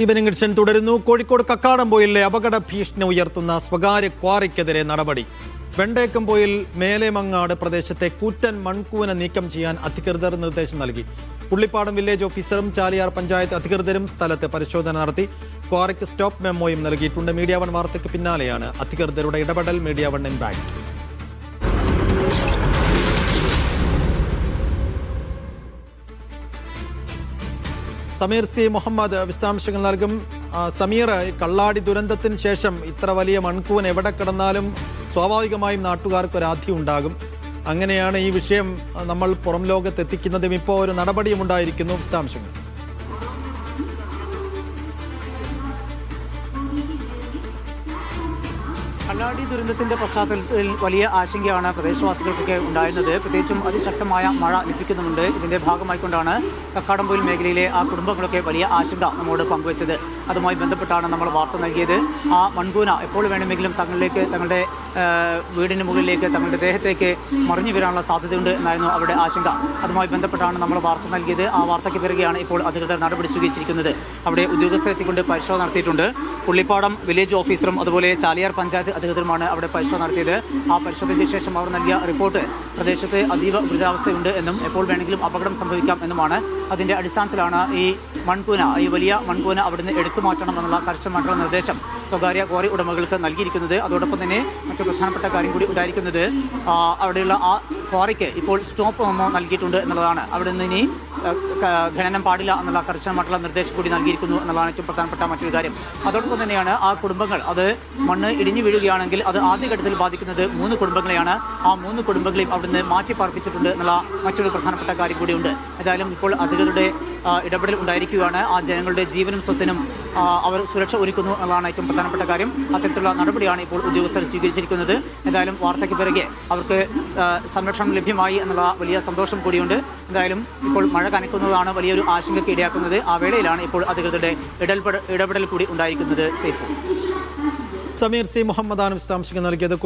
Evening edition തുടരുന്നു. കോഴിക്കോട് കക്കാടംപൊയിലിലെ അപകട ഭീഷണി ഉയർത്തുന്ന സ്വകാര്യ ക്വാറിക്കെതിരെ നടപടി. വെണ്ടേക്കംപൊയിൽ മേലേമങ്ങാട് പ്രദേശത്തെ കൂറ്റൻ മൺകൂന നീക്കം ചെയ്യാൻ അധികൃതർ നിർദ്ദേശം നൽകി. പുള്ളിപ്പാടം വില്ലേജ് ഓഫീസറും ചാലിയാർ പഞ്ചായത്ത് അധികൃതരും സ്ഥലത്ത് പരിശോധന നടത്തി. ക്വാറിക്ക് സ്റ്റോപ്പ് മെമ്മോയും നൽകിയിട്ടുണ്ട്. മീഡിയ വൺ വാർത്തയ്ക്ക് പിന്നാലെയാണ് അധികൃതരുടെ ഇടപെടൽ. Media one impact. Sameer C Muhammad വിശദാംശങ്ങൾ നൽകും. സമീർ, കള്ളാടി ദുരന്തത്തിന് ശേഷം ഇത്ര വലിയ മൺകൂൻ എവിടെ കിടന്നാലും സ്വാഭാവികമായും നാട്ടുകാർക്ക് ഒരു ആധി ഉണ്ടാകും. അങ്ങനെയാണ് ഈ വിഷയം നമ്മൾ പുറം ലോകത്ത് എത്തിക്കുന്നതും ഇപ്പോൾ ഒരു നടപടിയും ഉണ്ടായിരിക്കുന്നു. വിശദാംശങ്ങൾ. കള്ളാടി ദുരന്തത്തിന്റെ പശ്ചാത്തലത്തിൽ വലിയ ആശങ്കയാണ് പ്രദേശവാസികൾക്കൊക്കെ ഉണ്ടായിരുന്നത്. പ്രത്യേകിച്ചും അതിശക്തമായ മഴ ലഭിക്കുന്നുമുണ്ട്. ഇതിന്റെ ഭാഗമായിക്കൊണ്ടാണ് കക്കാടംപൊയിൽ മേഖലയിലെ ആ കുടുംബങ്ങളൊക്കെ വലിയ ആശങ്ക നമ്മോട് പങ്കുവച്ചത്. അതുമായി ബന്ധപ്പെട്ടാണ് നമ്മൾ വാർത്ത നൽകിയത്. ആ മൺകൂന എപ്പോൾ വേണമെങ്കിലും തങ്ങളുടെ വീടിന് മുകളിലേക്ക്, തങ്ങളുടെ ദേഹത്തേക്ക് മറിഞ്ഞു വരാനുള്ള സാധ്യതയുണ്ട് എന്നായിരുന്നു അവരുടെ ആശങ്ക. അതുമായി ബന്ധപ്പെട്ടാണ് നമ്മൾ വാർത്ത നൽകിയത്. ആ വാർത്തയ്ക്ക് പിറകെയാണ് ഇപ്പോൾ അധികൃതർ നടപടി സ്വീകരിച്ചിരിക്കുന്നത്. അവിടെ ഉദ്യോഗസ്ഥരെത്തിക്കൊണ്ട് പരിശോധന നടത്തിയിട്ടുണ്ട്. പുള്ളിപ്പാടം വില്ലേജ് ഓഫീസറും അതുപോലെ ചാലിയാർ പഞ്ചായത്ത് അധികൃതരുമാണ് അവിടെ പരിശോധന നടത്തിയത്. ആ പരിശോധനയ്ക്ക് ശേഷം അവർ നൽകിയ റിപ്പോർട്ട് പ്രദേശത്ത് അതീവ ഗുരുതരാവസ്ഥയുണ്ട് എന്നും എപ്പോൾ വേണമെങ്കിലും അപകടം സംഭവിക്കാം എന്നുമാണ്. അതിന്റെ അടിസ്ഥാനത്തിലാണ് ഈ മൺകൂന, ഈ വലിയ മൺകൂന അവിടുന്ന് എടുത്തു മാറ്റണം എന്നുള്ള കർശനമായിട്ടുള്ള നിർദ്ദേശം സ്വകാര്യ ക്വാറി ഉടമകൾക്ക് നൽകിയിരിക്കുന്നത്. അതോടൊപ്പം തന്നെ മറ്റു പ്രധാനപ്പെട്ട കാര്യം കൂടി ഉണ്ടായിരിക്കുന്നത്, അവിടെയുള്ള ആ ക്വാറിക്ക് ഇപ്പോൾ സ്റ്റോപ്പ് മെമ്മോ നൽകിയിട്ടുണ്ട് എന്നുള്ളതാണ്. അവിടെ നിന്ന് ഇനി ഖനനം പാടില്ല എന്നുള്ള കർശനമായിട്ടുള്ള നിർദ്ദേശം കൂടി നൽകിയിരിക്കുന്നു എന്നുള്ളതാണ് ഏറ്റവും പ്രധാനപ്പെട്ട മറ്റൊരു കാര്യം. അതോടൊപ്പം തന്നെയാണ് ആ കുടുംബങ്ങൾ, അത് മണ്ണ് ഇടിഞ്ഞു വീഴുകയാണെങ്കിൽ അത് ആദ്യഘട്ടത്തിൽ ബാധിക്കുന്നത് 3 കുടുംബങ്ങളെയാണ്. ആ 3 കുടുംബങ്ങളെയും അവിടുന്ന് മാറ്റി പാർപ്പിച്ചിട്ടുണ്ട് എന്നുള്ള മറ്റൊരു പ്രധാനപ്പെട്ട കാര്യം കൂടിയുണ്ട്. ഏതായാലും ഇപ്പോൾ അധികൃതരുടെ ഇടപെടൽ ഉണ്ടായിരിക്കുകയാണ്. ആ ജനങ്ങളുടെ ജീവനും സ്വത്തിനും അവർ സുരക്ഷ ഒരുക്കുന്നു എന്നുള്ളതാണ് ഏറ്റവും പ്രധാനപ്പെട്ട കാര്യം. അത്തരത്തിലുള്ള നടപടിയാണ് ഇപ്പോൾ ഉദ്യോഗസ്ഥർ സ്വീകരിച്ചിരിക്കുന്നത്. ഏതായാലും വാർത്തയ്ക്ക് പിറകെ അവർക്ക് സംരക്ഷണം ലഭ്യമായി എന്നുള്ള വലിയ സന്തോഷം കൂടിയുണ്ട്. എന്തായാലും ഇപ്പോൾ മഴ കനക്കുന്നതാണ് വലിയൊരു ആശങ്കയ്ക്ക് ഇടയാക്കുന്നത്. ആ വേളയിലാണ് ഇപ്പോൾ അധികൃതരുടെ ഇടപെടൽ കൂടി ഉണ്ടായിരിക്കുന്നത്. സേഫ്. സമീർ സി മുഹമ്മദാണ് വിശദാംശങ്ങൾ നൽകിയത്.